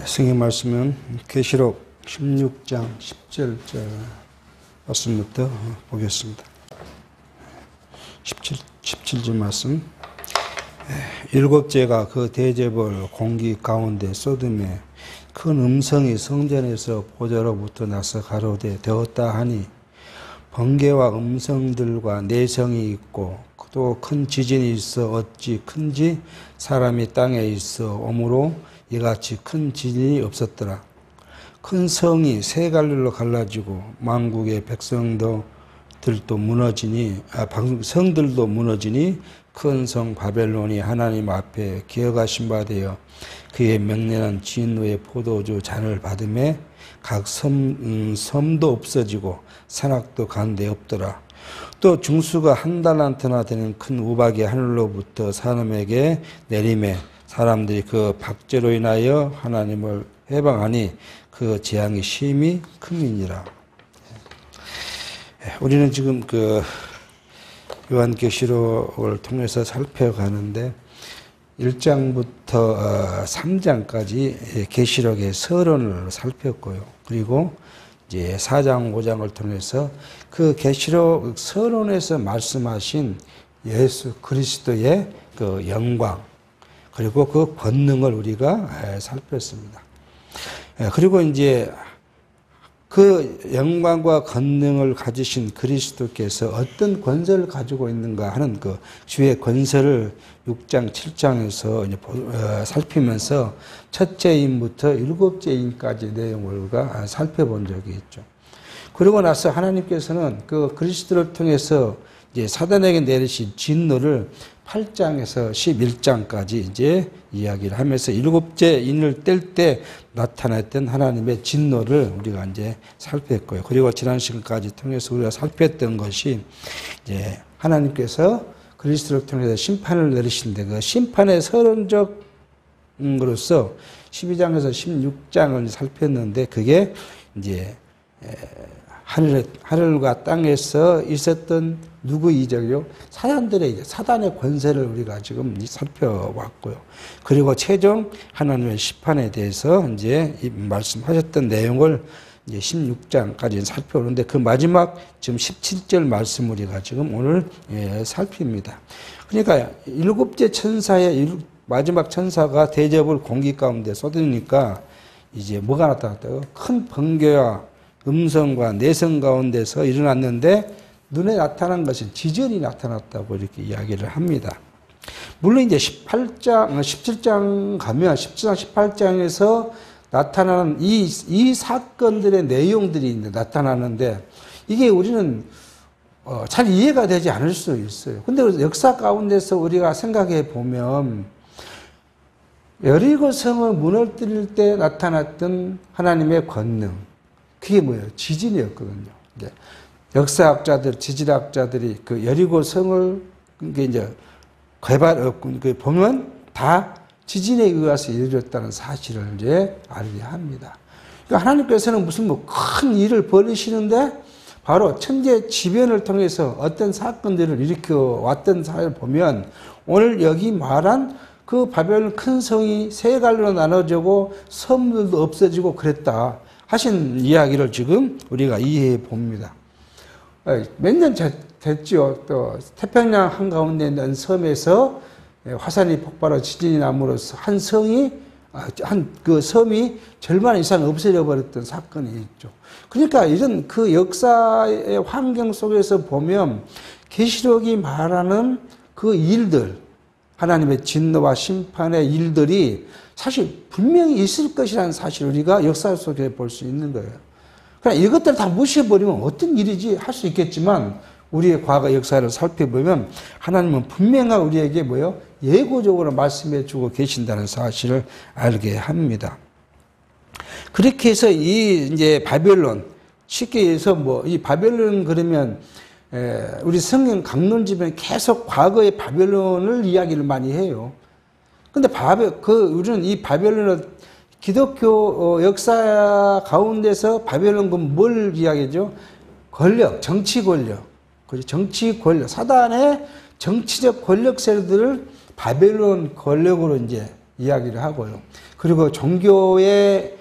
성경 말씀은 계시록 16장 10절 말씀부터 보겠습니다. 17절 말씀. 일곱째가 그 대접을 공기 가운데 쏟음에 큰 음성이 성전에서 보좌로부터 나서 가로되 되었다 하니 번개와 음성들과 내성이 있고 또 큰 지진이 있어 어찌 큰지 사람이 땅에 있어 오므로 이같이 큰 지진이 없었더라. 큰 성이 세 갈래로 갈라지고 만국의 백성들도 무너지니 성들도 무너지니 큰 성 바벨론이 하나님 앞에 기어가신 바 되어 그의 명령한 진노의 포도주 잔을 받음에 각 섬도 없어지고 산악도 가운데 없더라. 또 중수가 한 달란트나 되는 큰 우박이 하늘로부터 사람에게 내림에 사람들이 그 박제로 인하여 하나님을 해방하니 그 재앙이 심히 큼이니라. 우리는 지금 그 요한계시록을 통해서 살펴가는데 1장부터 3장까지 계시록의 서론을 살폈고요. 그리고 이제 4장, 5장을 통해서 그 계시록 서론에서 말씀하신 예수 그리스도의 그 영광 그리고 그 권능을 우리가 살폈습니다. 그리고 이제 그 영광과 권능을 가지신 그리스도께서 어떤 권세를 가지고 있는가 하는 그 주의 권세를 6장, 7장에서 이제 살피면서 첫째 인부터 일곱째 인까지 내용을 우리가 살펴본 적이 있죠. 그러고 나서 하나님께서는 그 그리스도를 통해서 이제 사단에게 내리신 진노를 8장에서 11장까지 이제 이야기를 하면서 일곱째 인을 뗄 때 나타났던 하나님의 진노를 우리가 이제 살폈고요. 그리고 지난 시간까지 통해서 우리가 살폈던 것이 이제 하나님께서 그리스도를 통해서 심판을 내리신데 그 심판의 서론적으로서 12장에서 16장을 살폈는데 그게 이제 하늘과 땅에서 있었던 누구 이적이요? 사단의 권세를 우리가 지금 살펴왔고요. 그리고 최종 하나님의 심판에 대해서 이제 말씀하셨던 내용을 이제 16장까지 살펴보는데 그 마지막 지금 17절 말씀 우리가 지금 오늘 살핍니다. 그러니까 일곱째 천사의 마지막 천사가 대접을 공기 가운데 쏟으니까 이제 뭐가 나타났다고? 큰 번개와 음성과 내성 가운데서 일어났는데 눈에 나타난 것은 지진이 나타났다고 이렇게 이야기를 합니다. 물론 이제 17장 가면 17장, 18장에서 나타나는 이 사건들의 내용들이 나타나는데 이게 우리는 잘 이해가 되지 않을 수 있어요. 근데 역사 가운데서 우리가 생각해 보면 여리고 성을 무너뜨릴 때 나타났던 하나님의 권능 그게 뭐예요? 지진이었거든요. 이제 역사학자들, 지질학자들이 그 여리고 성을 이제 보면 다 지진에 의해서 이루어졌다는 사실을 이제 알게 합니다. 그러니까 하나님께서는 무슨 뭐 큰 일을 벌이시는데 바로 천재지변을 통해서 어떤 사건들을 일으켜 왔던 사례를 보면 오늘 여기 말한 그 바벨론 큰 성이 세 갈래로 나눠지고 섬들도 없어지고 그랬다 하신 이야기를 지금 우리가 이해해 봅니다. 몇 년 됐죠. 또 태평양 한가운데 있는 섬에서 화산이 폭발하고 지진이 남으로써 한 그 섬이 절반 이상 없어져 버렸던 사건이 있죠. 그러니까 이런 그 역사의 환경 속에서 보면 계시록이 말하는 그 일들, 하나님의 진노와 심판의 일들이 사실 분명히 있을 것이라는 사실을 우리가 역사 속에 볼 수 있는 거예요. 그러니까 이것들을 다 무시해버리면 어떤 일이지 할 수 있겠지만 우리의 과거 역사를 살펴보면 하나님은 분명하게 우리에게 뭐요? 예고적으로 말씀해 주고 계신다는 사실을 알게 합니다. 그렇게 해서 이제 바벨론, 쉽게 해서 이 바벨론 그러면 우리 성경 강론집에 계속 과거의 바벨론을 이야기를 많이 해요. 근데 우리는 이 바벨론을 기독교 역사 가운데서 바벨론은 뭘 이야기죠? 권력, 정치 권력. 정치 권력, 사단의 정치적 권력 세력들을 바벨론 권력으로 이제 이야기를 하고요. 그리고 종교를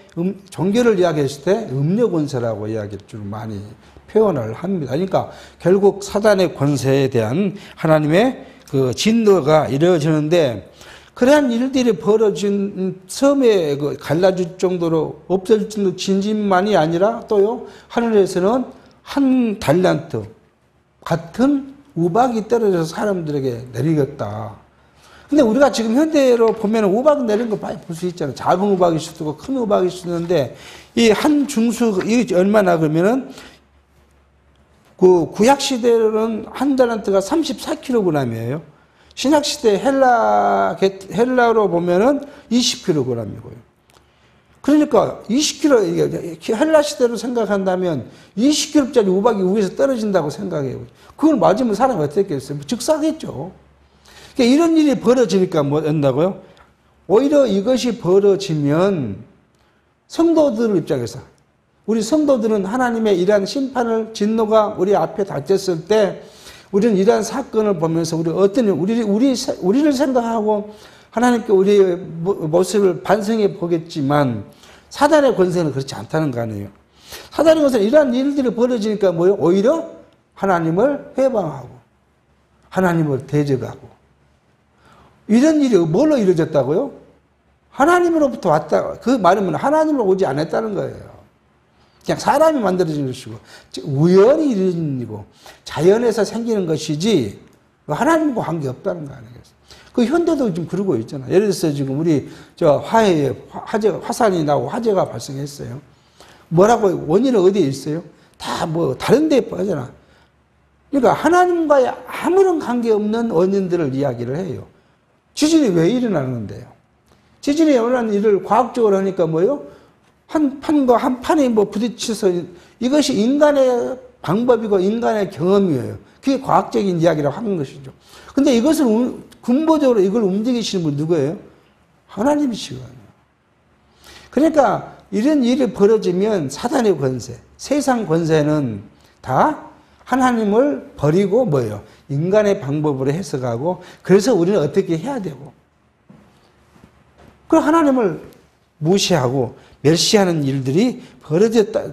이야기했을 때 음녀 권세라고 이야기를 좀 많이 표현을 합니다. 그러니까 결국 사단의 권세에 대한 하나님의 그 진노가 이루어지는데, 그러한 일들이 벌어진 섬에 갈라질 정도로 없어질 정도 진진만이 아니라 또요, 하늘에서는 한 달란트 같은 우박이 떨어져서 사람들에게 내리겠다. 근데 우리가 지금 현대로 보면 우박 내리는 거 많이 볼 수 있잖아요. 작은 우박일 수도 있고 큰 우박일 수도 있는데, 이 한 중수, 이게 얼마나 그러면은, 그 구약시대로는 한 달란트가 34kg이에요. 신약시대 헬라로 보면은 20kg이고요. 그러니까 20kg, 헬라시대로 생각한다면 20kg짜리 우박이 위에서 떨어진다고 생각해요. 그걸 맞으면 사람이 어떻게 했겠어요? 즉사겠죠. 그러니까 이런 일이 벌어지니까 뭐 한다고요? 오히려 이것이 벌어지면 성도들 입장에서, 우리 성도들은 하나님의 이러한 심판을, 진노가 우리 앞에 닥쳤을 때 우리는 이러한 사건을 보면서 우리를 생각하고 하나님께 우리의 모습을 반성해 보겠지만, 사단의 권세는 그렇지 않다는 거 아니에요. 사단의 권세는 이러한 일들이 벌어지니까 뭐예요? 오히려 하나님을 회방하고 하나님을 대적하고, 이런 일이 뭘로 이루어졌다고요? 하나님으로부터 왔다. 그 말은 하나님으로 오지 않았다는 거예요. 그냥 사람이 만들어진 것이고, 우연히 이루어진 일이고, 자연에서 생기는 것이지 하나님과 관계없다는 거 아니겠어요? 그 현대도 지금 그러고 있잖아요. 예를 들어서 지금 우리 화산이 나고 화재가 발생했어요. 뭐라고, 원인은 어디에 있어요? 다 뭐 다른 데에 빠져나. 그러니까 하나님과의 아무런 관계없는 원인들을 이야기를 해요. 지진이 왜 일어나는데요? 지진이 일어나는 일을 과학적으로 하니까 뭐예요? 한 판과 한 판이 뭐 부딪혀서, 이것이 인간의 방법이고 인간의 경험이에요. 그게 과학적인 이야기라고 하는 것이죠. 근데 이것을 근본적으로 이걸 움직이시는 분 누구예요? 하나님이시거든요. 그러니까 이런 일이 벌어지면 사단의 권세, 세상 권세는 다 하나님을 버리고 뭐예요? 인간의 방법으로 해석하고, 그래서 우리는 어떻게 해야 되고, 그 하나님을 무시하고 멸시하는 일들이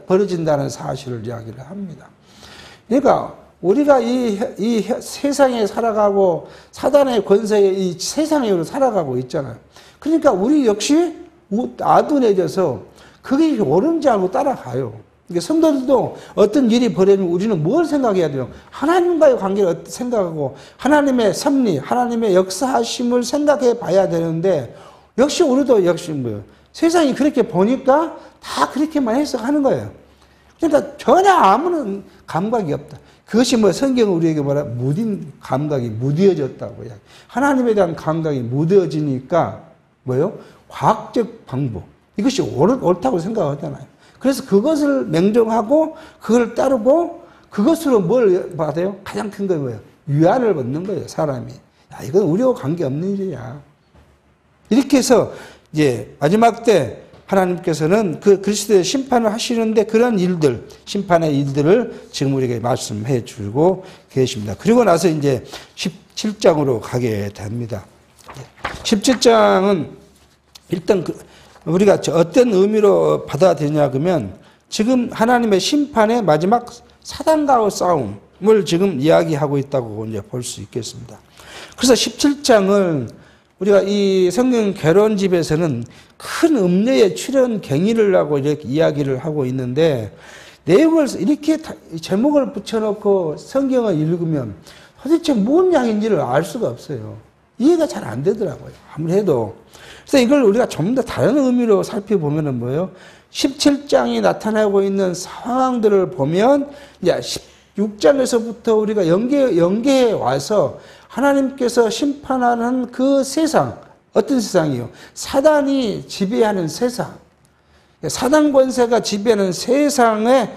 벌어진다는 사실을 이야기를 합니다. 그러니까 우리가 이 세상에 살아가고 사단의 권세에 이 세상에 살아가고 있잖아요. 그러니까 우리 역시 아둔해져서 그게 옳은지 알고 따라가요. 그러니까 성도들도 어떤 일이 벌어지면 우리는 뭘 생각해야 돼요? 하나님과의 관계를 생각하고 하나님의 섭리, 하나님의 역사하심을 생각해 봐야 되는데, 역시 우리도 역시 뭐예요? 세상이 그렇게 보니까 다 그렇게만 해석하는 거예요. 그러니까 전혀 아무런 감각이 없다. 그것이 뭐 성경은 우리에게 뭐라, 무딘 감각이 무뎌졌다고 해요. 하나님에 대한 감각이 무뎌지니까 뭐예요? 과학적 방법, 이것이 옳다고 생각하잖아요. 그래서 그것을 맹정하고 그걸 따르고 그것으로 뭘 받아요? 가장 큰 거 뭐예요? 위안을 얻는 거예요, 사람이. 야, 이건 우리와 관계없는 일이야. 이렇게 해서 이제 마지막 때 하나님께서는 그 그리스도의 심판을 하시는데, 그런 일들, 심판의 일들을 지금 우리에게 말씀해 주고 계십니다. 그리고 나서 이제 17장으로 가게 됩니다. 17장은 일단 우리가 어떤 의미로 받아들이냐 그러면, 지금 하나님의 심판의 마지막 사단과의 싸움을 지금 이야기하고 있다고 이제 볼 수 있겠습니다. 그래서 17장을 우리가 이 성경 개론집에서는 큰 음녀의 출현 갱의를 하고 이렇게 이야기를 하고 있는데, 내용을 이렇게 제목을 붙여놓고 성경을 읽으면 도대체 무슨 양인지를 알 수가 없어요. 이해가 잘 안 되더라고요, 아무리 해도. 그래서 이걸 우리가 좀 더 다른 의미로 살펴보면은 뭐예요? 17장이 나타나고 있는 상황들을 보면, 이제 16장에서부터 우리가 연계해 와서 하나님께서 심판하는 그 세상, 어떤 세상이요? 사단이 지배하는 세상, 사단 권세가 지배하는 세상에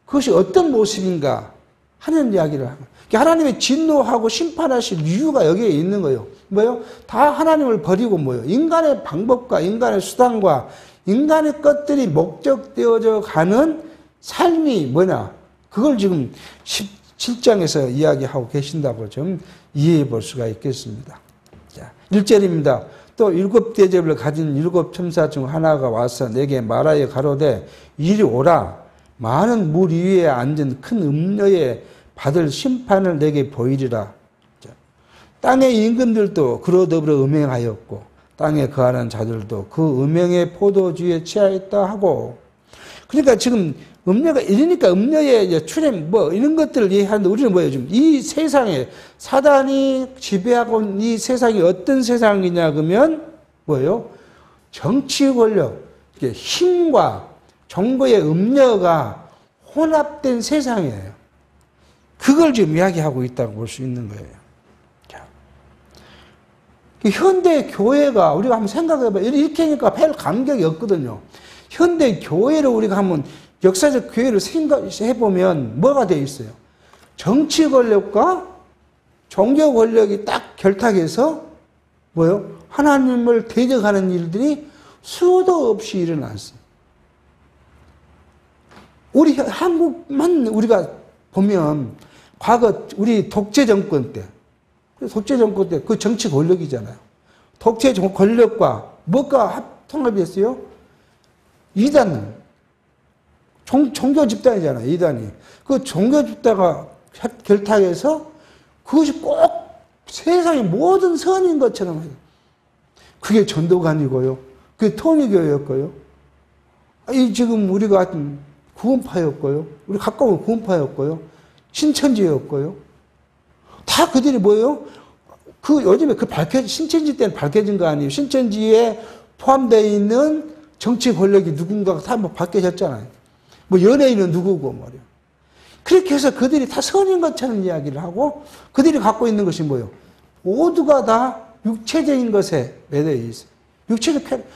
그것이 어떤 모습인가 하는 이야기를 하는 거예요. 하나님의 진노하고 심판하실 이유가 여기에 있는 거예요. 뭐예요? 다 하나님을 버리고 뭐예요? 인간의 방법과 인간의 수단과 인간의 것들이 목적되어져 가는 삶이 뭐냐? 그걸 지금 17장에서 이야기하고 계신다고 좀 이해해 볼 수가 있겠습니다. 자, 1절입니다. 또 7대접을 가진 7천사 중 하나가 와서 내게 말하여 가로되 이리 오라. 많은 물 위에 앉은 큰 음녀에 받을 심판을 내게 보이리라. 땅의 임금들도 그로 더불어 음행하였고 땅에 거하는 자들도 그 음행의 포도주에 취하였다 하고. 그러니까 지금 음녀가 이러니까 음녀의 출현 뭐 이런 것들을 이해하는데 우리는 뭐예요? 지금 이 세상에 사단이 지배하고 있는 이 세상이 어떤 세상이냐 그러면 뭐예요? 정치 권력, 힘과 정보의 음녀가 혼합된 세상이에요. 그걸 지금 이야기하고 있다고 볼 수 있는 거예요. 자, 현대 교회가 우리가 한번 생각해봐요. 이렇게 하니까 별 감격이 없거든요. 현대 교회를 우리가 한번 역사적 교회를 생각해보면 뭐가 되어 있어요? 정치 권력과 종교 권력이 딱 결탁해서 뭐요? 하나님을 대적하는 일들이 수도 없이 일어났어요. 우리 한국만 우리가 보면 과거 우리 독재 정권 때 그 정치 권력이잖아요. 독재 권력과 뭐가 통합했어요? 이단, 종교 집단이잖아요. 이단이. 그 종교 집단과 결탁해서 그것이 꼭 세상의 모든 선인 것처럼 해요. 그게 전도관이고요. 그게 통일교였고요. 이 지금 우리가 같은 구원파였고요. 우리 가까운 구원파였고요. 신천지였고요. 다 그들이 뭐예요? 그 요즘에 신천지 때는 밝혀진 거 아니에요. 신천지에 포함되어 있는 정치 권력이 누군가가 다 뭐 밝혀졌잖아요. 뭐 연예인은 누구고 말이에요. 그렇게 해서 그들이 다 선인 것처럼 이야기를 하고 그들이 갖고 있는 것이 뭐예요? 모두가 다 육체적인 것에 매여 있어요. 육체적 쾌락.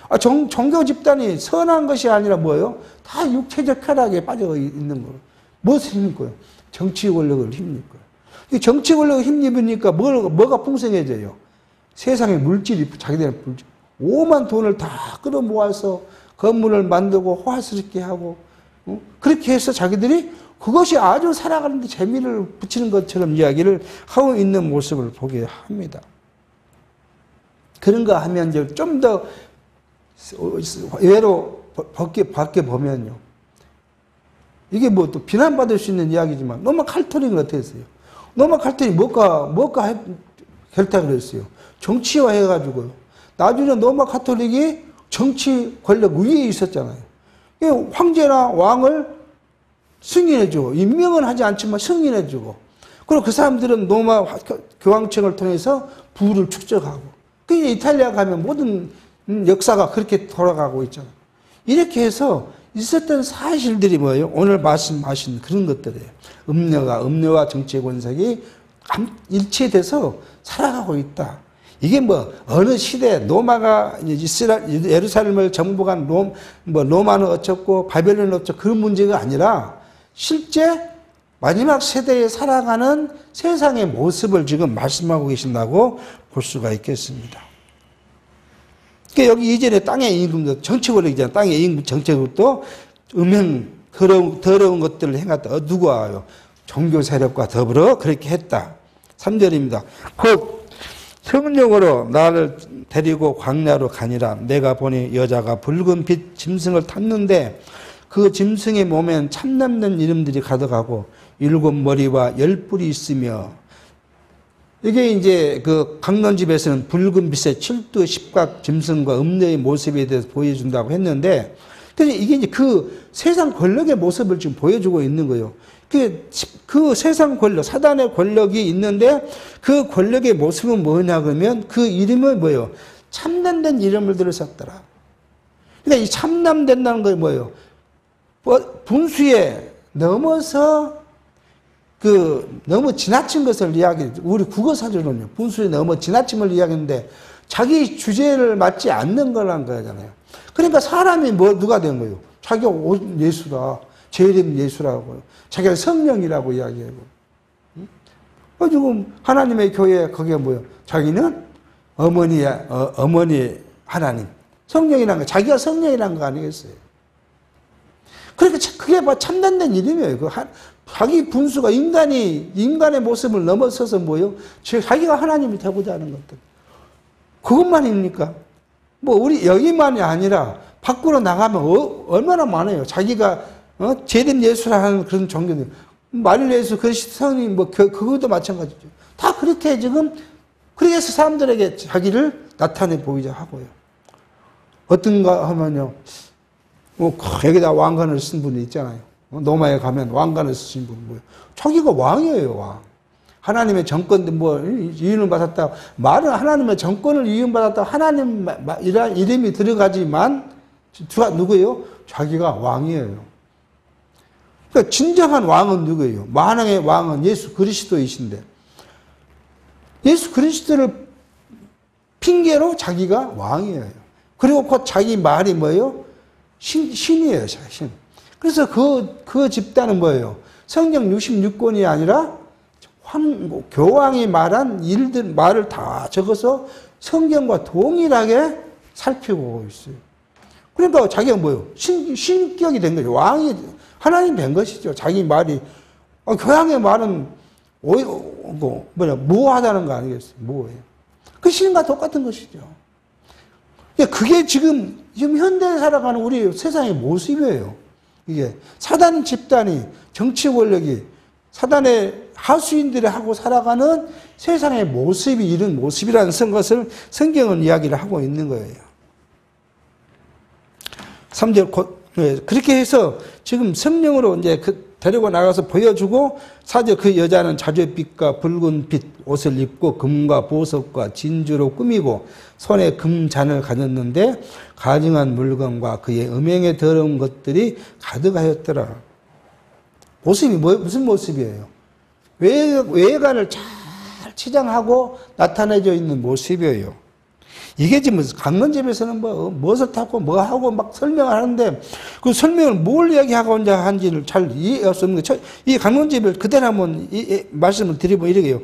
종교 집단이 선한 것이 아니라 뭐예요? 다 육체적 쾌락에 빠져 있는 거예요. 무엇을 힘입고요? 정치 권력을 힘입고요. 이 정치 권력을 힘입으니까 뭐가 풍성해져요? 세상의 물질이 자기들의 물질. 오만 돈을 다 끌어모아서 건물을 만들고 호화스럽게 하고 그렇게 해서 자기들이 그것이 아주 살아가는 데 재미를 붙이는 것처럼 이야기를 하고 있는 모습을 보게 합니다. 그런가 하면 이제 좀 더 예로 밖에 보면요. 이게 뭐 또 비난받을 수 있는 이야기지만 로마 카톨릭은 어떻게 했어요? 로마 카톨릭이 뭐가 결탁을 했어요? 정치화 해가지고요. 나중에 로마 카톨릭이 정치 권력 위에 있었잖아요. 황제나 왕을 승인해주고, 임명은 하지 않지만 승인해주고, 그리고 그 사람들은 로마 교황청을 통해서 부를 축적하고, 그게 이탈리아 가면 모든 역사가 그렇게 돌아가고 있잖아요. 이렇게 해서 있었던 사실들이 뭐예요? 오늘 말씀하신 그런 것들이에요. 음료와 정치의 권색이 일치돼서 살아가고 있다. 이게 뭐 어느 시대 로마가 예루살렘을 정복한 로마는 어쩌고 바벨론은 어쩌고 그런 문제가 아니라 실제 마지막 세대에 살아가는 세상의 모습을 지금 말씀하고 계신다고 볼 수가 있겠습니다. 그러니까 여기 이전에 땅의 임금도 정치 권력이잖아요. 땅의 임금 정치권도 음행 더러운 것들을 행했다. 누구와요? 종교 세력과 더불어 그렇게 했다. 3절입니다. 곧 성령으로 나를 데리고 광야로 가니라. 내가 보니 여자가 붉은 빛 짐승을 탔는데 그 짐승의 몸엔 참남된 이름들이 가득하고 7머리와 10뿔이 있으며, 이게 이제 그 강론집에서는 붉은 빛의 7두 10각 짐승과 음녀의 모습에 대해서 보여준다고 했는데, 이게 이제 그 세상 권력의 모습을 지금 보여주고 있는 거예요. 그 세상 권력, 사단의 권력이 있는데 그 권력의 모습은 뭐냐 그러면 그 이름은 뭐예요? 참남된 이름을 들었었더라. 그러니까 이 참남된다는 게 뭐예요? 분수에 넘어서 너무 지나친 것을 우리 국어사전은요, 분수에 넘어 지나침을 이야기하는데 자기 주제를 맞지 않는 거란 거잖아요. 그러니까 사람이 누가 된 거예요? 자기가 예수다. 제 이름 예수라고. 자기가 성령이라고 이야기하고. 지금 하나님의 교회, 거기에 뭐예요? 자기는 어머니 하나님. 성령이라는 거, 자기가 성령이라는 거 아니겠어요? 그러니까 그게 참단된 이름이에요. 자기 분수가 인간의 모습을 넘어서서 뭐예요? 자기가 하나님이 되고자 하는 것들. 그것만입니까? 뭐 우리 여기만이 아니라 밖으로 나가면 얼마나 많아요. 자기가 재림 예수라는 그런 종교들, 마릴 예수, 그리스도니 뭐 그것도 마찬가지죠. 다 그렇게 지금 그래서 사람들에게 자기를 나타내 보이자 하고요. 어떤가 하면요, 뭐 여기다 왕관을 쓴 분이 있잖아요. 로마에 가면 왕관을 쓰신 분 뭐예요? 자기가 왕이에요, 왕. 하나님의 정권도 뭐 이윤을 받았다. 말은 하나님의 정권을 이윤받았다. 하나님 이름이 들어가지만 누구예요? 자기가 왕이에요. 그러니까 진정한 왕은 누구예요? 만왕의 왕은 예수 그리스도이신데 예수 그리스도를 핑계로 자기가 왕이에요. 그리고 곧 자기 말이 뭐예요? 신이에요, 신. 그래서 그 집단은 뭐예요? 성경 66권이 아니라 교황이 말한 말을 다 적어서 성경과 동일하게 살피고 있어요. 그러니까 자기가 뭐예요? 신격이 된 거죠. 왕이, 하나님 된 것이죠. 자기 말이. 교황의 말은, 모호하다는 거 아니겠어요? 모호해요. 그 신과 똑같은 것이죠. 그게 지금 현대에 살아가는 우리 세상의 모습이에요. 이게 사단 집단이, 정치 권력이, 사단의 하수인들이 하고 살아가는 세상의 모습이 이런 모습이라는 것을 성경은 이야기를 하고 있는 거예요. 3절, 그렇게 해서 지금 성령으로 이제 데리고 나가서 보여주고 4절 그 여자는 자줏빛과 붉은 빛 옷을 입고 금과 보석과 진주로 꾸미고 손에 금잔을 가졌는데 가증한 물건과 그의 음행에 더러운 것들이 가득하였더라. 모습이 무슨 모습이에요? 외관을 잘 치장하고 나타내져 있는 모습이에요. 이게 지금 강론집에서는 무엇을 타고 뭐 하고 막 설명을 하는데 그 설명을 뭘 이야기하고 한지를 잘 이해할 수 없는 거예요. 이 강론집을 그대로 한번 말씀을 드리면 이러게요.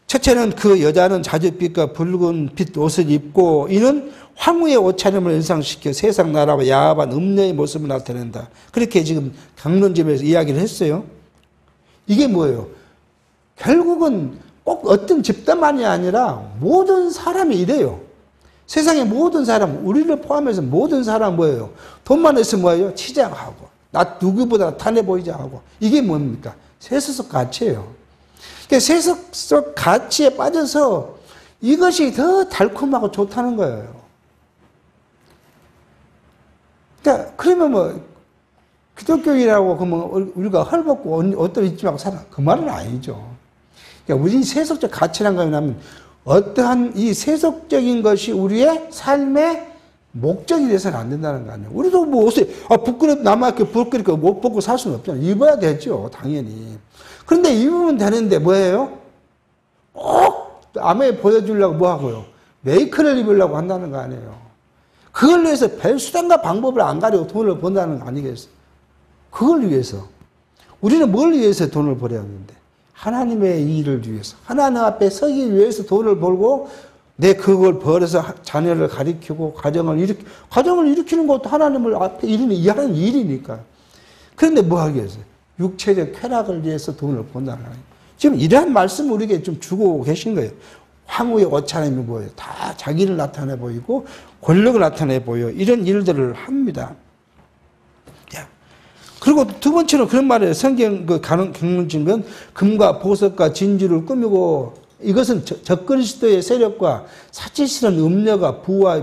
첫째는 그 여자는 자줏빛과 붉은 빛 옷을 입고 이는 황후의 옷차림을 연상시켜 세상 나라와 야합한 음녀의 모습을 나타낸다. 그렇게 지금 강론집에서 이야기를 했어요. 이게 뭐예요? 결국은 꼭 어떤 집단만이 아니라 모든 사람이 이래요. 세상의 모든 사람, 우리를 포함해서 모든 사람 뭐예요? 돈만 있으면 뭐예요? 치장하고, 나 누구보다 나타내 보이자 하고. 이게 뭡니까? 세속적 가치예요. 그러니까 세속적 가치에 빠져서 이것이 더 달콤하고 좋다는 거예요. 그러니까 그러면 뭐 기독교인이라고 그러면 우리가 헐벗고 옷도 입지 말고 살아. 그 말은 아니죠. 그러니까 우리 세속적 가치란 거냐면 어떠한 이 세속적인 것이 우리의 삶의 목적이 돼서는 안 된다는 거 아니에요. 우리도 뭐 옷을, 남아있게 부끄럽게 못 벗고 살 수는 없잖아요. 입어야 되죠, 당연히. 그런데 입으면 되는데 뭐예요? 꼭 남에 보여주려고 뭐 하고요? 메이크를 입으려고 한다는 거 아니에요. 그걸 위해서 별 수단과 방법을 안 가리고 돈을 번다는 거 아니겠어요? 그걸 위해서. 우리는 뭘 위해서 돈을 벌어야 하는데? 하나님의 일을 위해서. 하나님 앞에 서기 위해서 돈을 벌고, 그걸 벌어서 자녀를 가리키고, 가정을 일으키는 것도 하나님을 앞에 하는 일이니까. 그런데 뭐 하겠어요? 육체적 쾌락을 위해서 돈을 번다는 거예요. 지금 이러한 말씀을 우리에게 좀 주고 계신 거예요. 황후의 옷차림이 뭐예요? 다 자기를 나타내 보이고, 권력을 나타내 보여. 이런 일들을 합니다. 그리고 두 번째로 그런 말이에요. 성경 경륜집은 금과 보석과 진주를 꾸미고 이것은 적그리스도의 세력과 사치스러운 음녀가 부와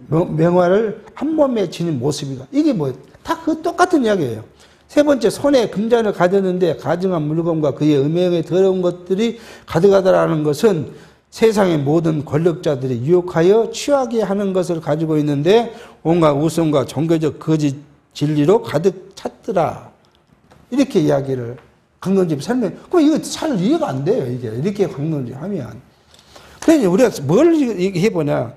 명화를 한 몸에 지닌 모습이다. 이게 뭐예요? 다 그 똑같은 이야기예요. 세 번째, 손에 금잔을 가졌는데 가증한 물건과 그의 음행에 더러운 것들이 가득하다라는 것은 세상의 모든 권력자들이 유혹하여 취하게 하는 것을 가지고 있는데 온갖 우성과 종교적 거짓 진리로 가득 찼더라. 이렇게 이야기를 강론집 설명. 그럼 이거 잘 이해가 안 돼요. 이게 이렇게 강론집 하면. 그러니 우리가 뭘 해보냐.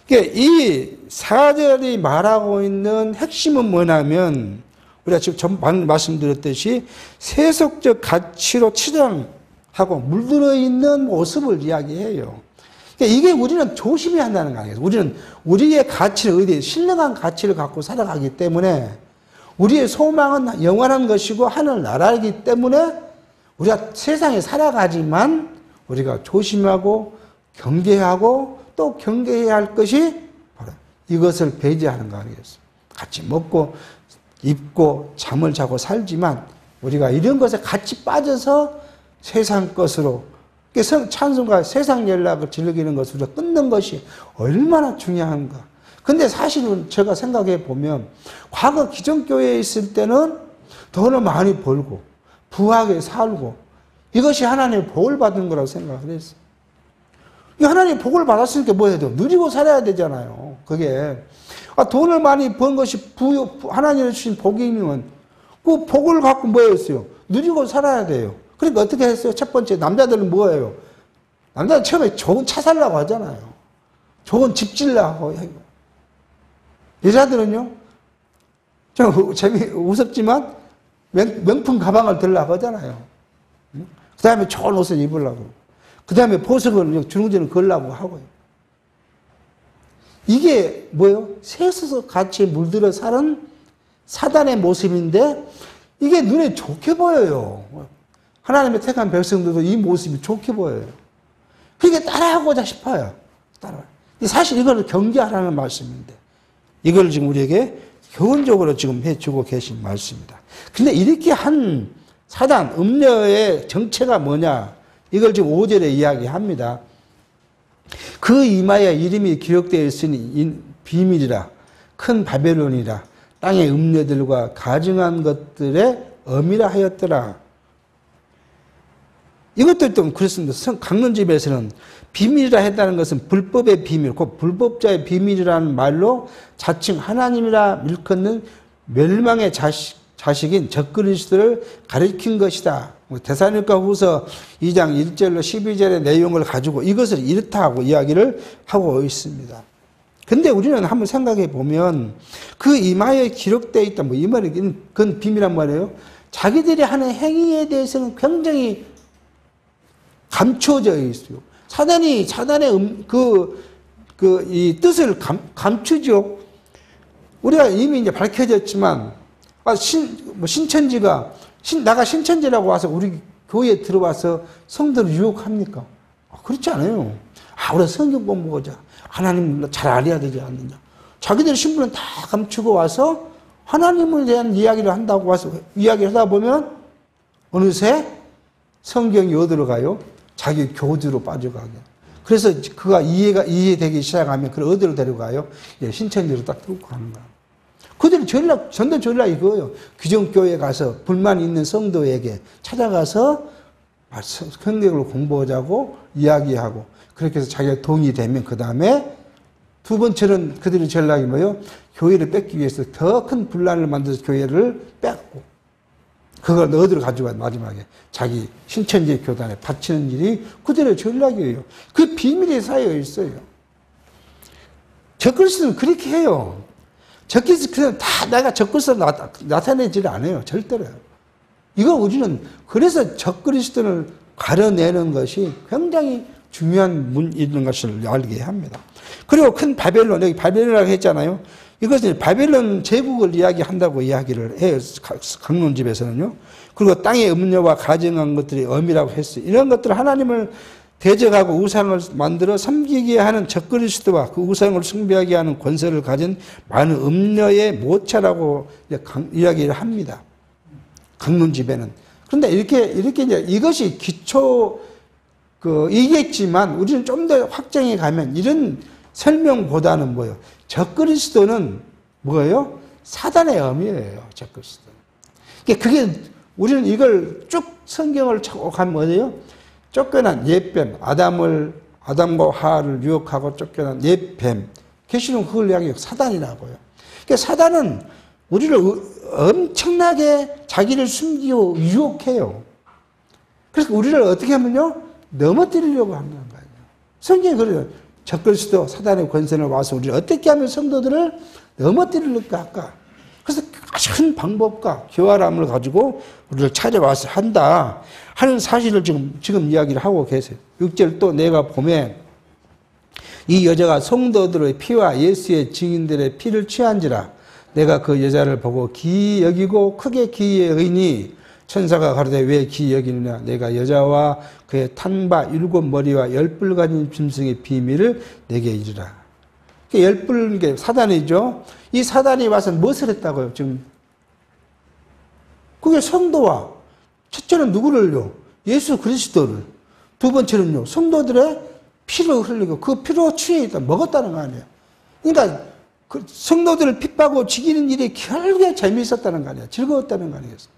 이 4절이 말하고 있는 핵심은 뭐냐면 우리가 지금 방금 말씀드렸듯이 세속적 가치로 치장하고 물들어 있는 모습을 이야기해요. 그러니까 이게 우리는 조심해야 한다는 거 아니에요. 우리는 우리의 가치를 신령한 가치를 갖고 살아가기 때문에 우리의 소망은 영원한 것이고 하늘 나라이기 때문에 우리가 세상에 살아가지만 우리가 조심하고 경계하고 또 경계해야 할 것이 바로 이것을 배제하는 거 아니겠어요? 같이 먹고 입고 잠을 자고 살지만 우리가 이런 것에 같이 빠져서 세상 것으로 찬송과 세상 연락을 즐기는 것으로 끊는 것이 얼마나 중요한가. 근데 사실은 제가 생각해 보면 과거 기존교회에 있을 때는 돈을 많이 벌고 부하게 살고 이것이 하나님의 복을 받은 거라고 생각을 했어요. 이 하나님의 복을 받았으니까 뭐 해야 돼요? 누리고 살아야 되잖아요. 그게. 돈을 많이 번 것이 하나님이 주신 복이면 그 복을 갖고 뭐 했어요? 누리고 살아야 돼요. 그러니까 어떻게 했어요? 첫 번째, 남자들은 뭐예요? 남자는 처음에 좋은 차 살라고 하잖아요. 좋은 집 질라고. 여자들은요? 좀 우습지만 명품 가방을 들라고 하잖아요. 그 다음에 좋은 옷을 입으려고. 그 다음에 보석을 주렁주렁 걸라고 하고요. 이게 뭐예요? 세수서 같이 물들어 사는 사단의 모습인데 이게 눈에 좋게 보여요. 하나님의 택한 백성들도 이 모습이 좋게 보여요. 그러니까 따라하고자 싶어요. 사실 이걸 경계하라는 말씀인데 이걸 지금 우리에게 교훈적으로 지금 해주고 계신 말씀입니다. 근데 이렇게 한 사단, 음녀의 정체가 뭐냐? 이걸 지금 5절에 이야기합니다. 그 이마에 이름이 기록되어 있으니 비밀이라 큰 바벨론이라 땅의 음녀들과 가증한 것들의 엄이라 하였더라. 이것도 좀 그렇습니다. 강론집에서는 비밀이라 했다는 것은 불법의 비밀, 곧 불법자의 비밀이라는 말로 자칭 하나님이라 일컫는 멸망의 자식인 적그리스도를 가리킨 것이다. 데살로니가 후서 2장 1절로 12절의 내용을 가지고 이것을 이렇다 하고 이야기를 하고 있습니다. 근데 우리는 한번 생각해 보면 그 이마에 기록되어 있다. 이 말은 그건 비밀한 말이에요. 자기들이 하는 행위에 대해서는 굉장히 감춰져 있어요. 사단의 이 뜻을 감추죠. 우리가 이미 이제 밝혀졌지만, 신천지가, 나가 신천지라고 와서 우리 교회에 들어와서 성도를 유혹합니까? 그렇지 않아요. 우리가 성경 공부하자. 하나님 잘 알아야 되지 않느냐. 자기들 신분은 다 감추고 와서 하나님에 대한 이야기를 한다고 와서 이야기를 하다 보면 어느새 성경이 어디로 가요? 자기 교주로 빠져가게. 그래서 그가 이해되기 시작하면 그를 어디로 데려가요? 신천지로 딱 들고 가는 거야. 그들이 전도 전략 이거예요. 귀정교회 가서 불만 있는 성도에게 찾아가서 성경을 공부하자고 이야기하고 그렇게 해서 자기가 동의되면 그 다음에 두 번째는 그들의 전략이 뭐예요? 교회를 뺏기 위해서 더 큰 분란을 만들어서 교회를 뺏고 그걸 어디로 가져가 마지막에 자기 신천지 교단에 바치는 일이 그들의 전략이에요. 그 비밀에 쌓여 있어요. 적그리스도는 그렇게 해요. 적그리스도는 다 내가 적그리스도로 나타내지를 않아요. 절대로. 이거 우리는 그래서 적그리스도를 가려내는 것이 굉장히 중요한 문이라는 것을 알게 합니다. 그리고 큰 바벨론, 여기 바벨론이라고 했잖아요. 이것은 바벨론 제국을 이야기한다고 이야기를 해요. 강론집에서는요. 그리고 땅의 음녀와 가증한 것들이 엄이라고 했어요. 이런 것들을 하나님을 대적하고 우상을 만들어 섬기게 하는 적그리스도와 그 우상을 숭배하게 하는 권세를 가진 많은 음녀의 모차라고 이야기를 합니다. 강론집에는. 그런데 이렇게 이제 이것이 이겠지만 우리는 좀 더 확정해 가면 이런 설명보다는 뭐예요? 적그리스도는 뭐예요? 사단의 엄이에요. 적그리스도는. 그게 우리는 이걸 쭉 성경을 찾고 가면 뭐예요? 쫓겨난 옛뱀, 아담과 하와를 유혹하고 쫓겨난 옛뱀. 계시록 그걸 이야기해요. 사단이라고요. 그러니까 사단은 우리를 엄청나게 자기를 숨기고 유혹해요. 그래서 우리를 어떻게 하면요? 넘어뜨리려고 하는 거예요. 성경이 그래요. 적그리스도 사단의 권세를 와서 우리를 어떻게 하면 성도들을 넘어뜨릴까 할까? 그래서 큰 방법과 교활함을 가지고 우리를 찾아와서 한다 하는 사실을 지금 이야기를 하고 계세요. 6절 또 내가 보면 이 여자가 성도들의 피와 예수의 증인들의 피를 취한지라 내가 그 여자를 보고 기이 여기고 크게 기이 여기니 천사가 가로되 왜 기이 여기느냐 내가 여자와 그의 탄바 7머리와 10뿔 가진 짐승의 비밀을 내게 이르라. 10뿔 게 사단이죠. 이 사단이 와서 무엇을 했다고요? 지금 그게 성도와 첫째는 누구를요? 예수 그리스도를. 두 번째는요, 성도들의 피를 흘리고 그 피로 취해 있다 먹었다는 거 아니에요. 그러니까 그 성도들을 핍박하고 죽이는 일이 결국에 재미있었다는 거 아니에요. 즐거웠다는 거 아니겠어요.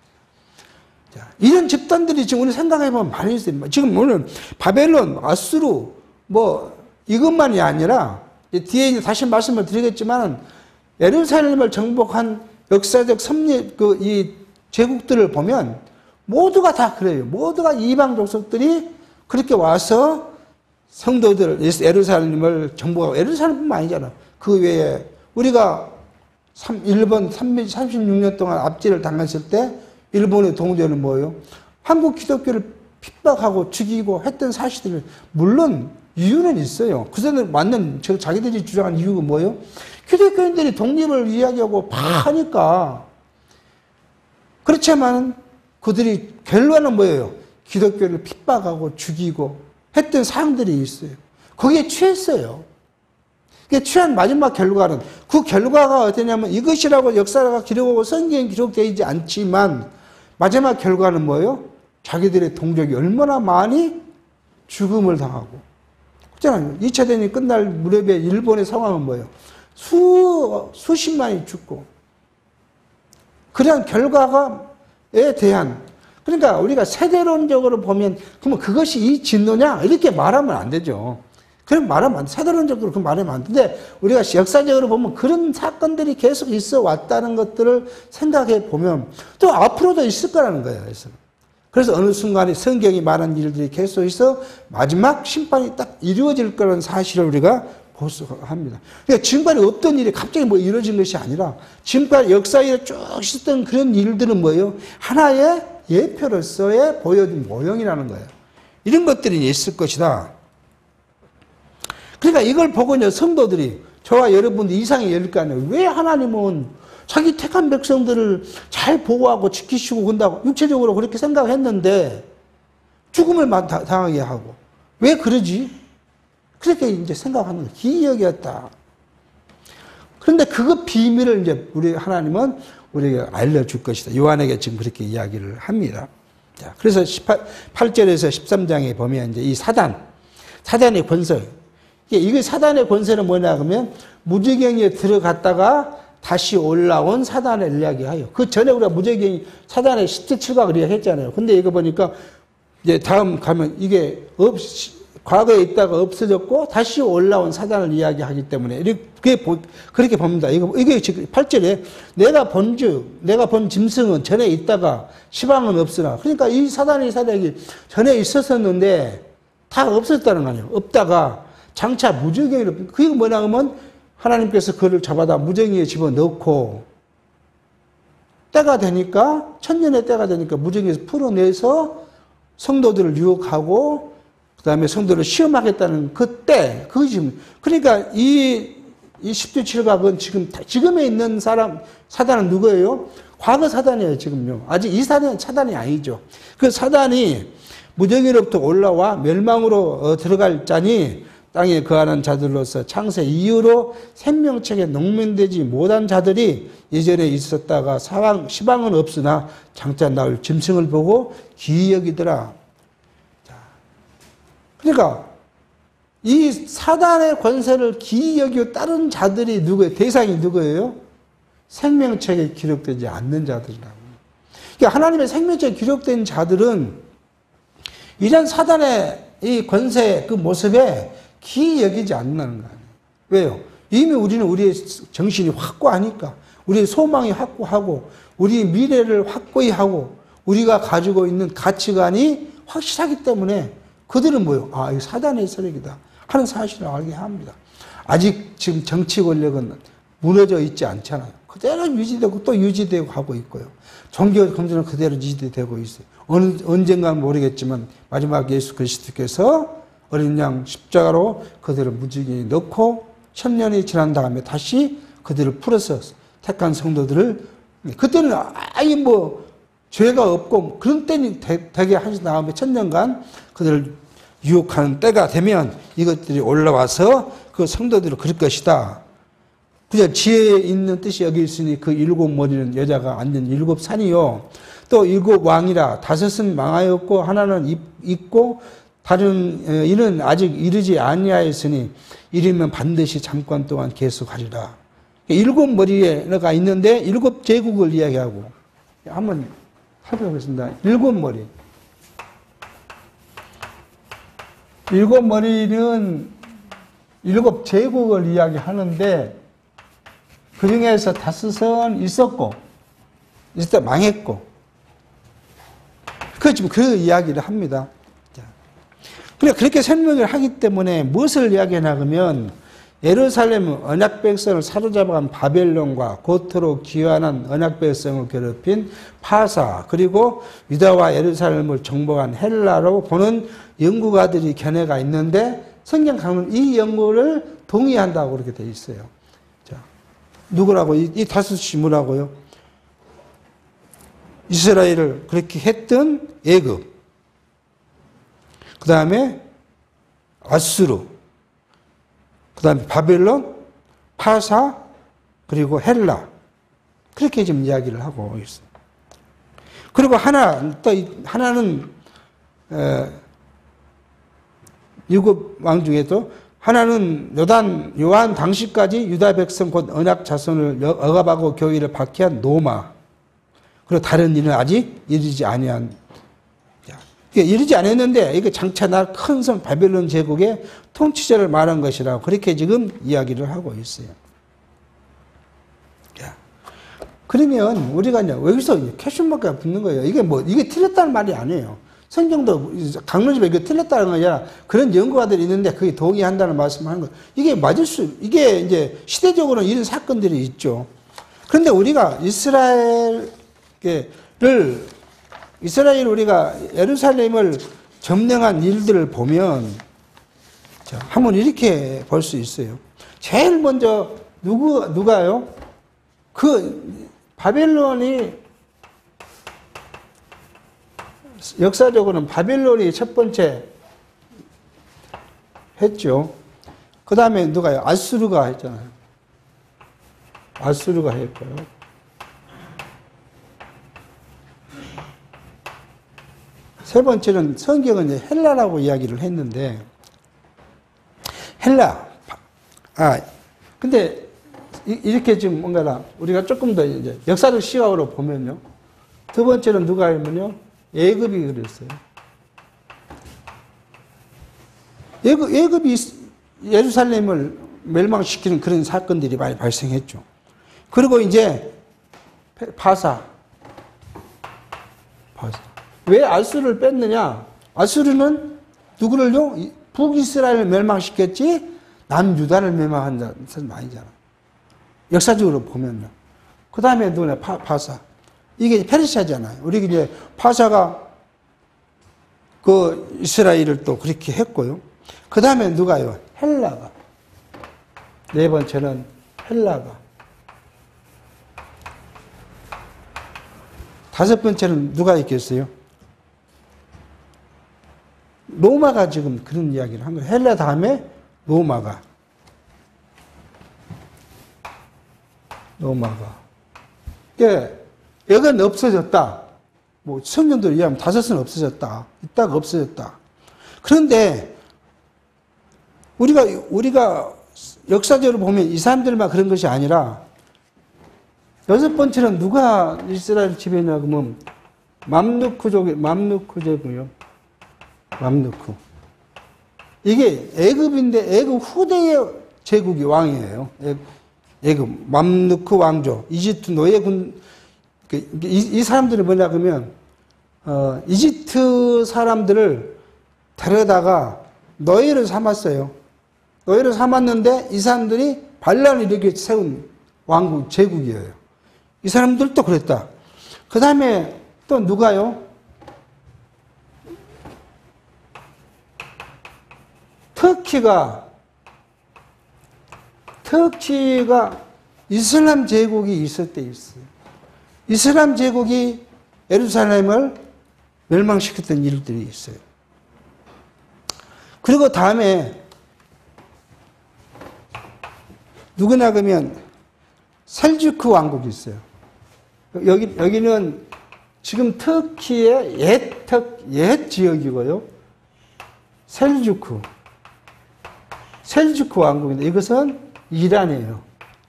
자, 이런 집단들이 지금 우리 생각해보면 많이 있어요. 지금 오늘 바벨론, 아수르 뭐 이것만이 아니라 뒤에 다시 말씀을 드리겠지만 예루살렘을 정복한 역사적 섭리 이 제국들을 보면 모두가 다 그래요. 모두가 이방 족속들이 그렇게 와서 성도들 예루살렘을 정복하고 예루살렘뿐만 아니잖아. 그 외에 우리가 일본 36년 동안 압제를 당했을 때 일본의 동조는 뭐예요? 한국 기독교를 핍박하고 죽이고 했던 사실들 물론 이유는 있어요. 그 사람들 맞는 자기들이 주장한 이유가 뭐예요? 기독교인들이 독립을 이야기하고 하니까. 그렇지만 그들이 결론은 뭐예요? 기독교를 핍박하고 죽이고 했던 사람들이 있어요. 거기에 취했어요. 그게 취한 마지막 결과는 그 결과가 어떠냐면 이것이라고 역사가 기록하고 성경에 기록되지 않지만 마지막 결과는 뭐예요? 자기들의 동족이 얼마나 많이 죽음을 당하고 그렇잖아요. 2차 대전이 끝날 무렵에 일본의 상황은 뭐예요? 수십만이 죽고 그런 결과에 대한 그러니까 우리가 세대론적으로 보면 그러면 그것이 이 진노냐 이렇게 말하면 안 되죠. 그럼 말하면 안 돼. 세대론적으로 그 말하면 안 되는데 우리가 역사적으로 보면 그런 사건들이 계속 있어 왔다는 것들을 생각해 보면 또 앞으로도 있을 거라는 거예요. 그래서 어느 순간에 성경이 말한 일들이 계속 있어 마지막 심판이 딱 이루어질 거라는 사실을 우리가 보수합니다. 그러니까 지금까지 없던 일이 갑자기 뭐 이루어진 것이 아니라 지금까지 역사에 쭉 있었던 그런 일들은 뭐예요? 하나의 예표로서의 보여준 모형이라는 거예요. 이런 것들이 있을 것이다. 그러니까 이걸 보고 이제 성도들이 저와 여러분들 이상이 열릴 거 아니에요. 왜 하나님은 자기 택한 백성들을 잘 보호하고 지키시고 그런다고 육체적으로 그렇게 생각했는데 죽음을 당하게 하고 왜 그러지? 그렇게 이제 생각하는 거예요. 기이역이었다. 그런데 그거 비밀을 이제 우리 하나님은 우리에게 알려줄 것이다. 요한에게 지금 그렇게 이야기를 합니다. 자, 그래서 8절에서 13장에 보면 이제 이 사단의 권세. 이게 사단의 권세는 뭐냐 하면 무지경에 들어갔다가 다시 올라온 사단을 이야기해요. 그 전에 우리가 무지경이 사단의 10대 7각을 이야기했잖아요. 근데 이거 보니까 이제 다음 가면 이게 과거에 있다가 없어졌고 다시 올라온 사단을 이야기하기 때문에 그렇게 봅니다. 이게 지금 8절에 내가 본 짐승은 전에 있다가 시방은 없으나 그러니까 이 사단이 전에 있었었는데 다 없었다는 거 아니에요. 없다가 장차 무저갱이로 그게 뭐냐 하면 하나님께서 그를 잡아다 무저갱이에 집어넣고 때가 되니까 천년의 때가 되니까 무저갱이에서 풀어내서 성도들을 유혹하고 그 다음에 성도를 시험하겠다는 그때, 그게 지금, 그러니까 이 10대 7각은 지금에 있는 사단은 누구예요? 과거 사단이에요, 지금요. 아직 이 사단이 아니죠. 그 사단이 무정의로부터 올라와 멸망으로 들어갈 자니 땅에 거하는 자들로서 창세 이후로 생명책에 농면되지 못한 자들이 예전에 있었다가 시방은 없으나 장차 나올 짐승을 보고 기이 여기더라. 그러니까 이 사단의 권세를 기이 여기고 다른 자들이 누구예요? 대상이 누구예요? 생명책에 기록되지 않는 자들이라고. 그러니까 하나님의 생명책에 기록된 자들은 이런 사단의 이 권세 그 모습에 기이 여기지 않는다는 거 아니에요. 왜요? 이미 우리의 정신이 확고하니까 우리의 소망이 확고하고 우리 미래를 확고히 하고 우리가 가지고 있는 가치관이 확실하기 때문에 그들은 뭐예요? 아, 이거 사단의 세력이다 하는 사실을 알게 합니다. 아직 지금 정치 권력은 무너져 있지 않잖아요. 그대로 유지되고 또 유지되고 하고 있고요. 종교 검증은 그대로 유지되고 있어요. 언젠가는 모르겠지만 마지막 예수 그리스도께서 어린 양 십자가로 그들을 무지개에 넣고 1000년이 지난 다음에 다시 그들을 풀어서 택한 성도들을 그때는 아예 죄가 없고 그런 때니 되게 하신 다음에 천년간 그들을 유혹하는 때가 되면 이것들이 올라와서 그 성도들을 그럴 것이다. 그냥 지혜에 있는 뜻이 여기 있으니 그 일곱 머리는 여자가 앉은 일곱 산이요. 또 일곱 왕이라 다섯은 망하였고 하나는 있고 다른 이는 아직 이르지 아니하였으니 이르면 반드시 잠깐 동안 계속하리라. 일곱 머리가 있는데 일곱 제국을 이야기하고 한번 살펴보겠습니다. 일곱 머리. 일곱 머리는 일곱 제국을 이야기하는데 그 중에서 다섯은 있었고 있었다 망했고 지금 그 이야기를 합니다. 그렇게 설명을 하기 때문에 무엇을 이야기하냐 하면 예루살렘은 언약 백성을 사로잡아간 바벨론과 고토로 귀환한 언약 백성을 괴롭힌 파사 그리고 유다와 예루살렘을 정복한 헬라로 보는 연구가들이 견해가 있는데 성경 가면 이 연구를 동의한다고 그렇게 돼 있어요. 자, 누구라고 이 다섯이 뭐라고요? 이스라엘을 그렇게 했던 애굽, 그 다음에 아수르, 그 다음에 바벨론, 파사, 그리고 헬라. 그렇게 지금 이야기를 하고 있어요. 그리고 하나는, 일곱 왕 중에도 하나는 요한 당시까지 유다 백성 곧 언약 자손을 억압하고 교회를 박해한 노마. 그리고 다른 일은 아직 이르지 아니한. 이르지 않았는데 이게 장차 날 큰 성 바벨론 제국의 통치자를 말한 것이라고 그렇게 지금 이야기를 하고 있어요. 그러면 우리가 이제 여기서 캐슈마크가 붙는 거예요. 이게 틀렸다는 말이 아니에요. 성경도 강론집에 이게 틀렸다는 거 아니라 그런 연구가들이 있는데 그게 동의한다는 말씀을 하는 거예요. 이게 이제 시대적으로는 이런 사건들이 있죠. 그런데 우리가 이스라엘 우리가 예루살렘을 점령한 일들을 보면 한번 이렇게 볼 수 있어요. 제일 먼저 누가요? 그 바벨론이 역사적으로는 바벨론이 첫 번째 했죠. 그 다음에 누가요? 아수르가 했잖아요. 아수르가 했고요. 세 번째는 성경은 이제 헬라라고 이야기를 했는데, 근데 이렇게 지금 뭔가 우리가 조금 더 이제 역사적 시각으로 보면요. 두 번째는 누가 하면요? 애굽이 그랬어요. 애굽이 예루살렘을 멸망시키는 그런 사건들이 많이 발생했죠. 그리고 이제 파사. 왜 아수르를 뺐느냐? 아수르는 누구를요? 북이스라엘을 멸망시켰지 남유다를 멸망한 사람 아니잖아. 역사적으로 보면요. 그 다음에 누구냐? 파사. 이게 페르시아잖아요. 우리 이제 파사가 그 이스라엘을 또 그렇게 했고요. 그 다음에 누가요? 헬라가. 네 번째는 헬라가. 다섯 번째는 누가 있겠어요? 로마가 지금 그런 이야기를 한 거예요. 헬라 다음에 로마가. 여긴 없어졌다. 뭐 성경대로 이해하면 다섯은 없어졌다. 있다가 없어졌다. 그런데 우리가 역사적으로 보면 이 사람들만 그런 것이 아니라 여섯 번째는 누가 이스라엘 지배했냐 그러면 맘누크 제국이요. 맘누크. 이게 애굽인데 애굽 후대의 제국이 왕이에요. 애굽 맘누크 왕조. 이집트 노예군. 이 사람들이 뭐냐 그러면 이집트 사람들을 데려다가 노예를 삼았어요. 노예를 삼았는데 이 사람들이 반란을 이렇게 세운 왕국 제국이에요. 이 사람들도 그랬다. 그 다음에 또 누가요? 터키가 이슬람 제국이 있을 때 있어요. 이슬람 제국이 예루살렘을 멸망시켰던 일들이 있어요. 그리고 다음에 누구나 그러면 셀주크 왕국이 있어요. 여기는 지금 터키의 옛 지역이고요. 셀주크 왕국인데 이것은 이란이에요.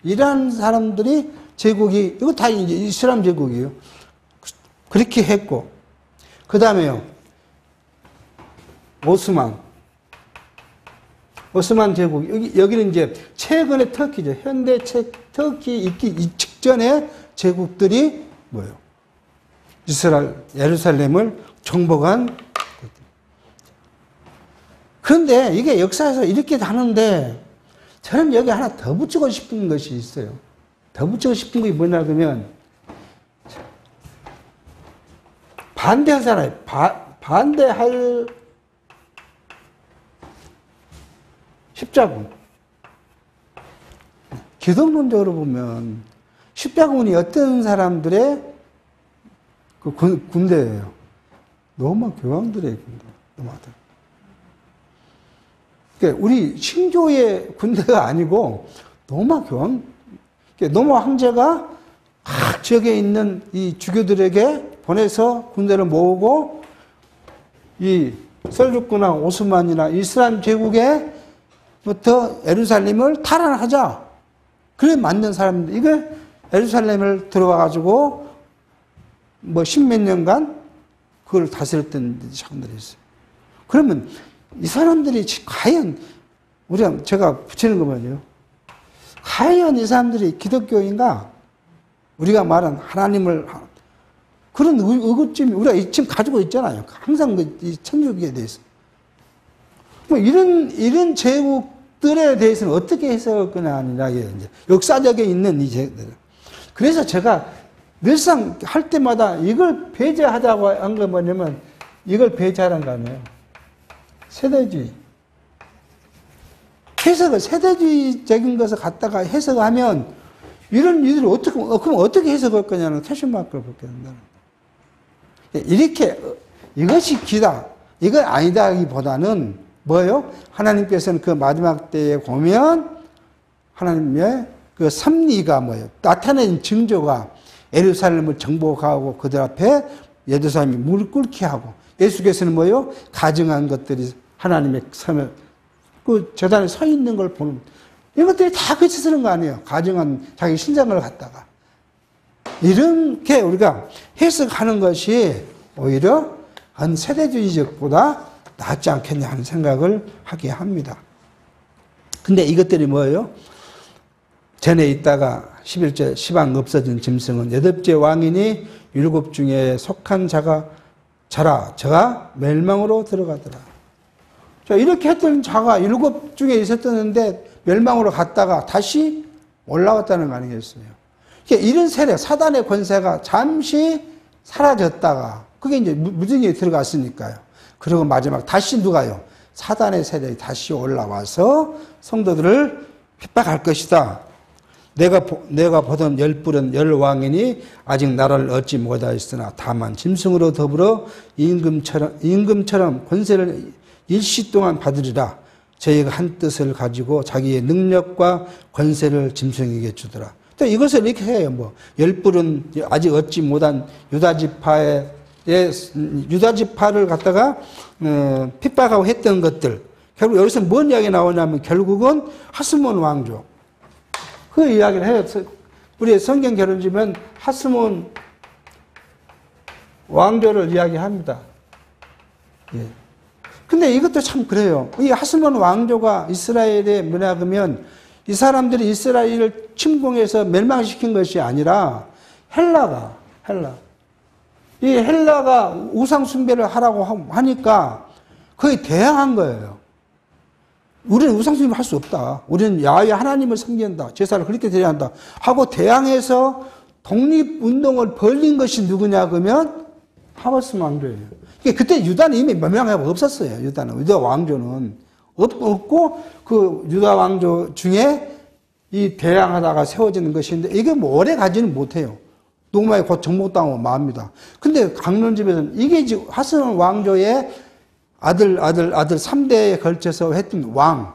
이란 사람들이 제국이 이거 다 이제 이슬람 제국이에요. 그렇게 했고 그 다음에요. 오스만 제국 여기는 이제 최근의 터키죠. 현대 터키 있기 직전의 제국들이 뭐예요? 이스라엘 예루살렘을 정복한. 그런데 이게 역사에서 이렇게 다는데 저는 여기 하나 더 붙이고 싶은 것이 있어요. 더 붙이고 싶은 게 뭐냐 그러면 반대하잖아요. 반대할 십자군. 기독론적으로 보면 십자군이 어떤 사람들의 그 군대예요. 로마 교황들의 군대. 로마들. 그러니까 우리 신교의 군대가 아니고 로마 교황, 로마 황제가 각 지역에 있는 이 주교들에게 보내서 군대를 모으고 이 셀주크나 오스만이나 이슬람 제국에부터 예루살렘을 탈환하자. 그래 만든 사람들. 이거 예루살렘을 들어와가지고 뭐 십몇 년간 그걸 다스렸던 사람들이 있어요. 그러면 이 사람들이 과연 제가 붙이는 거 뭐예요? 과연 이 사람들이 기독교인가? 우리가 말한 하나님을 그런 의구심이 우리가 지금 가지고 있잖아요. 항상 이 천주교에 대해서. 뭐 이런 제국들에 대해서는 어떻게 해석할 거냐 아니냐 이제 역사적에 있는 이 제국들. 그래서 제가 늘상 할 때마다 이걸 배제하자고 한 건 뭐냐면 이걸 배제하라는 거 아니에요. 세대주의. 해석을 세대주의적인 것을 갖다가 해석하면 이런 일을 그럼 어떻게 해석할 거냐는 퀘션마크를 붙게 된다는 거예요. 이렇게 이것이 기다. 이건 아니다기보다는 뭐예요? 하나님께서는 그 마지막 때에 보면 하나님의 그 섭리가 뭐예요? 나타낸 징조가 예루살렘을 정복하고 그들 앞에 예루살렘이 무릎 꿇게 하고 예수께서는 뭐예요? 가증한 것들이 하나님의 선을 그 재단에 서 있는 걸 보는 이것들이 다 같이 쓰는 거 아니에요? 가증한 자기 신장을 갖다가 이렇게 우리가 해석하는 것이 오히려 한 세대주의적보다 낫지 않겠냐 하는 생각을 하게 합니다. 근데 이것들이 뭐예요? 전에 있다가 11절 시방 없어진 짐승은 8째 왕이니 7 중에 속한 자가 저가 멸망으로 들어가더라. 자, 이렇게 했던 자가 7 중에 있었는데 멸망으로 갔다가 다시 올라왔다는 거 아니겠어요? 이런 세력, 사단의 권세가 잠시 사라졌다가 그게 이제 무정에 들어갔으니까요. 그리고 마지막 다시 누가요? 사단의 세력이 다시 올라와서 성도들을 핍박할 것이다. 내가 보던 10뿔은 10왕이니 아직 나라를 얻지 못하였으나 다만 짐승으로 더불어 임금처럼 권세를 일시 동안 받으리라. 저희가 한 뜻을 가지고 자기의 능력과 권세를 짐승에게 주더라. 또 이것을 이렇게 해요. 뭐 10뿔은 아직 얻지 못한 유다지파를 갖다가 핍박하고 했던 것들. 결국 여기서 뭔 이야기 나오냐면 결국은 하스몬 왕조. 그 이야기를 해요. 우리 성경 결혼지면 하스몬 왕조를 이야기합니다. 예. 근데 이것도 참 그래요. 이 하스몬 왕조가 이스라엘에 뭐냐 그러면 이 사람들이 이스라엘을 침공해서 멸망시킨 것이 아니라 이 헬라가 우상 숭배를 하라고 하니까 거의 대항한 거예요. 우리는 우상 숭배를 할 수 없다. 우리는 야훼 하나님을 섬긴다. 제사를 그렇게 드려야 한다. 하고 대항해서 독립운동을 벌린 것이 누구냐 그러면 하스몬 왕조예요. 그때 유다는 이미 멸망하고 없었어요. 유다 왕조는 없고 그 유다 왕조 중에 이 대항하다가 세워지는 것인데 이게 뭐 오래 가지는 못해요. 노마에 곧 정복당하고 맙니다. 근데 강론집에서는 이게 지금 하스론 왕조의 아들 3대에 걸쳐서 했던 왕.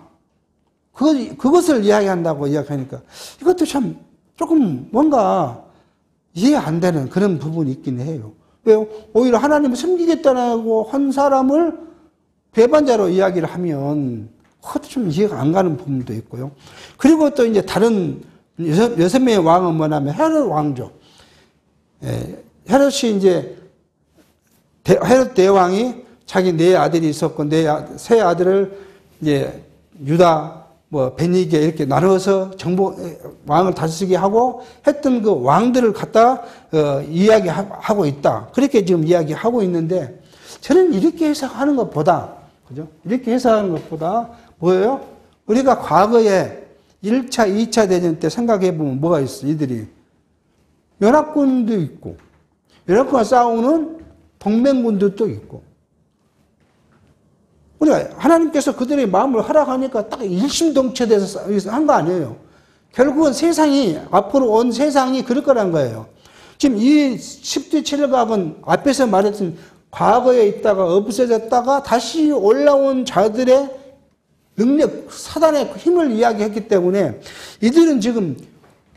그것을 이야기한다고 이야기하니까 이것도 참 조금 뭔가 이해 안 되는 그런 부분이 있긴 해요. 왜요? 오히려 하나님을 섬기겠다고 한 사람을 배반자로 이야기를 하면 그것도 좀 이해가 안 가는 부분도 있고요. 그리고 또 이제 다른 6명의 왕은 뭐냐면 헤롯 왕조. 헤롯이 이제 헤롯 대왕이 자기 네 아들이 있었고 세 아들을 이제 유다 베니게 이렇게 나눠서 왕을 다스리게 하고 했던 그 왕들을 갖다 이야기하고 있다. 그렇게 지금 이야기하고 있는데 저는 이렇게 해석하는 것보다 그죠? 이렇게 해석하는 것보다 뭐예요? 우리가 과거에 1차, 2차 대전 때 생각해 보면 뭐가 있어? 이들이 연합군도 있고 연합군과 싸우는 동맹군도 또 있고 우리가 하나님께서 그들의 마음을 허락하니까 딱 일심동체돼서 한 거 아니에요. 결국은 세상이 앞으로 온 세상이 그럴 거란 거예요. 지금 이 10대 7각은 앞에서 말했던 과거에 있다가 없어졌다가 다시 올라온 자들의 능력, 사단의 힘을 이야기했기 때문에 이들은 지금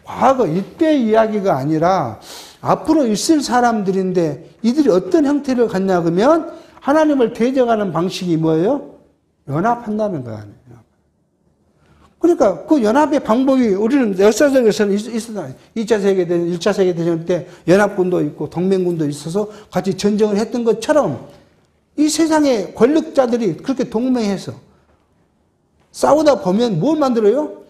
과거 이때 이야기가 아니라 앞으로 있을 사람들인데 이들이 어떤 형태를 갖냐 그러면 하나님을 대적하는 방식이 뭐예요? 연합한다는 거 아니에요. 그러니까 그 연합의 방법이 우리는 역사적에서는 있었잖아요. 2차 세계대전, 1차 세계대전 때 연합군도 있고 동맹군도 있어서 같이 전쟁을 했던 것처럼 이 세상의 권력자들이 그렇게 동맹해서 싸우다 보면 뭘 만들어요?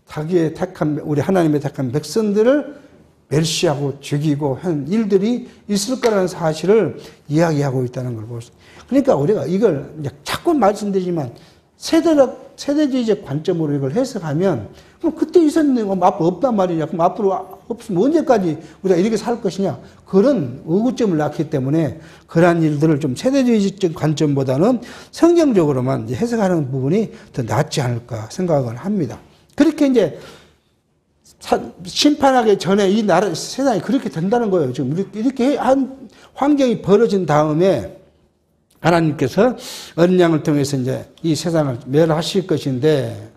자기의 택한, 우리 하나님의 택한 백성들을 멸시하고 죽이고 한 일들이 있을 거라는 사실을 이야기하고 있다는 걸 볼 수. 그러니까 우리가 이걸 이제 자꾸 말씀드리지만 세대주의적 관점으로 이걸 해석하면 그럼 그때 있었는데 앞으로 없단 말이냐. 그럼 앞으로 없으면 언제까지 우리가 이렇게 살 것이냐. 그런 의구점을 낳기 때문에 그러한 일들을 좀 세대주의적 관점보다는 성경적으로만 해석하는 부분이 더 낫지 않을까 생각을 합니다. 그렇게 이제 심판하기 전에 이 나라, 세상이 그렇게 된다는 거예요. 지금 이렇게 한 환경이 벌어진 다음에 하나님께서 어린 양을 통해서 이제 이 세상을 멸하실 것인데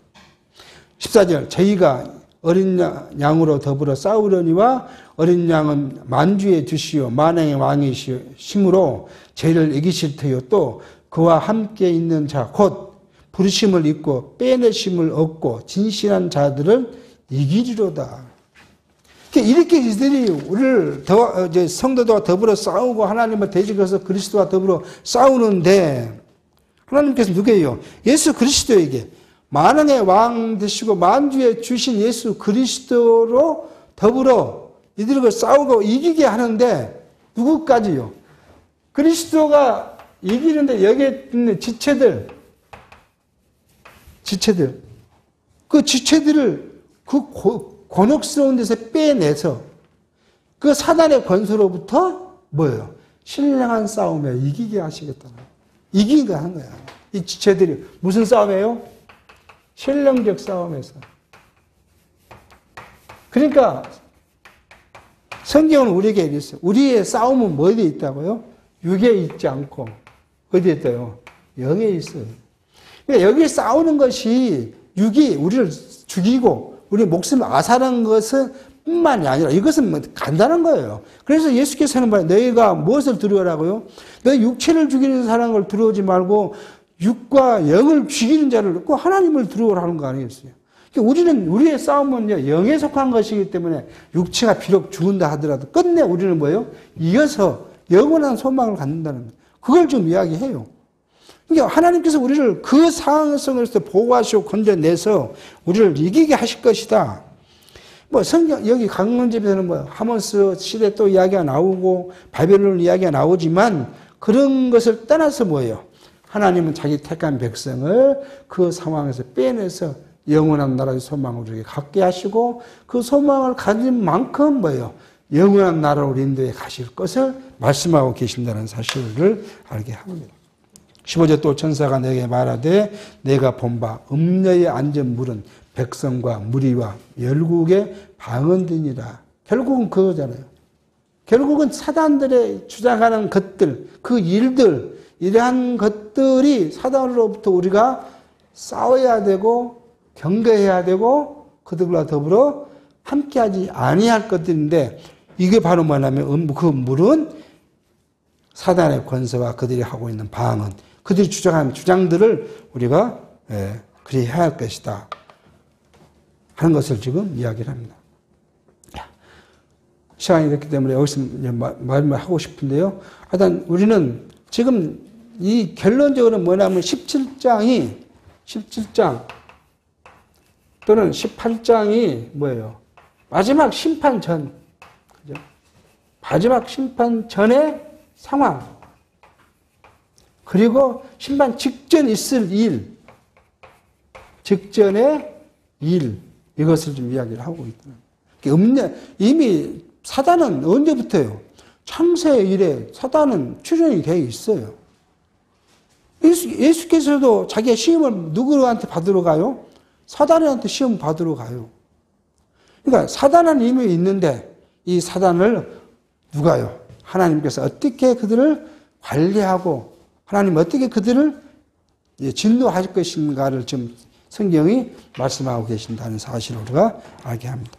14절 저희가 어린 양으로 더불어 싸우려니와 어린 양은 만주의 주시오 만왕의 왕이심으로 죄를 이기실 테요 또 그와 함께 있는 자 곧 부르심을 입고 빼내심을 얻고 진실한 자들을 이기리로다. 이렇게 이들이 우리를 이제 성도들과 더불어 싸우고 하나님을 대적해서 그리스도와 더불어 싸우는데 하나님께서 누구예요? 예수 그리스도에게 만왕의 왕 되시고 만주에 주신 예수 그리스도로 더불어 이들과 싸우고 이기게 하는데 누구까지요? 그리스도가 이기는데 여기에 있는 지체들 그 지체들을 그 곤혹스러운 데서 빼내서 그 사단의 권세로부터 뭐예요? 신령한 싸움에 이기게 하시겠다는 거예요. 이기게 하는 거야. 이 지체들이 무슨 싸움이에요? 신령적 싸움에서. 그러니까 성경은 우리에게 이랬어요. 우리의 싸움은 뭐 어디에 있다고요? 육에 있지 않고 어디에 있다요? 영에 있어요. 그러니까 여기 싸우는 것이 육이 우리를 죽이고 우리 목숨을 아사한 것은 뿐만이 아니라 이것은 간단한 거예요. 그래서 예수께서 하는 말, 너희가 무엇을 두려워하라고요? 너희 육체를 죽이는 사람을 두려워하지 말고 육과 영을 죽이는 자를 놓고 하나님을 두려워하는 거 아니겠어요? 우리의 싸움은 영에 속한 것이기 때문에 육체가 비록 죽는다 하더라도 끝내 우리는 뭐예요? 이어서 영원한 소망을 갖는다는 거예요. 그걸 좀 이야기해요. 그러니까 하나님께서 우리를 그 상황 속에서 보호하시고 건져내서 우리를 이기게 하실 것이다. 성경, 여기 강론집에서는 하몬스 시대 또 이야기가 나오고 바벨론 이야기가 나오지만 그런 것을 떠나서 뭐예요? 하나님은 자기 택한 백성을 그 상황에서 빼내서 영원한 나라의 소망을 우리에게 갖게 하시고 그 소망을 가진 만큼 뭐예요? 영원한 나라로 인도에 가실 것을 말씀하고 계신다는 사실을 알게 합니다. 15절 또 천사가 내게 말하되 내가 본 바 음녀에 앉은 물은 백성과 무리와 열국의 방언되니라. 결국은 그거잖아요. 결국은 사단들의 주장하는 것들, 그 일들, 이러한 것들이 사단으로부터 우리가 싸워야 되고 경계해야 되고 그들과 더불어 함께하지 아니할 것들인데 이게 바로 뭐냐면 그 물은 사단의 권세와 그들이 하고 있는 방언, 그들이 주장하는 주장들을 우리가 그리 해야 할 것이다 하는 것을 지금 이야기를 합니다. 시간이 됐기 때문에 여기서 말을 하고 싶은데요. 하여튼 우리는 지금 이 결론적으로 뭐냐면 17장 또는 18장이 뭐예요? 마지막 심판 전, 그죠? 마지막 심판 전의 상황, 그리고 심판 직전 있을 일, 직전의 일, 이것을 좀 이야기를 하고 있더라고요. 이미 사단은 언제부터요? 창세 이래 사단은 출현이 되어 있어요. 예수께서도 자기의 시험을 누구한테 받으러 가요? 사단한테 시험 받으러 가요. 그러니까 사단은 이미 있는데 이 사단을 누가요? 하나님께서 어떻게 그들을 관리하고 하나님 어떻게 그들을 진노할 것인가를 좀 성경이 말씀하고 계신다는 사실을 우리가 알게 합니다.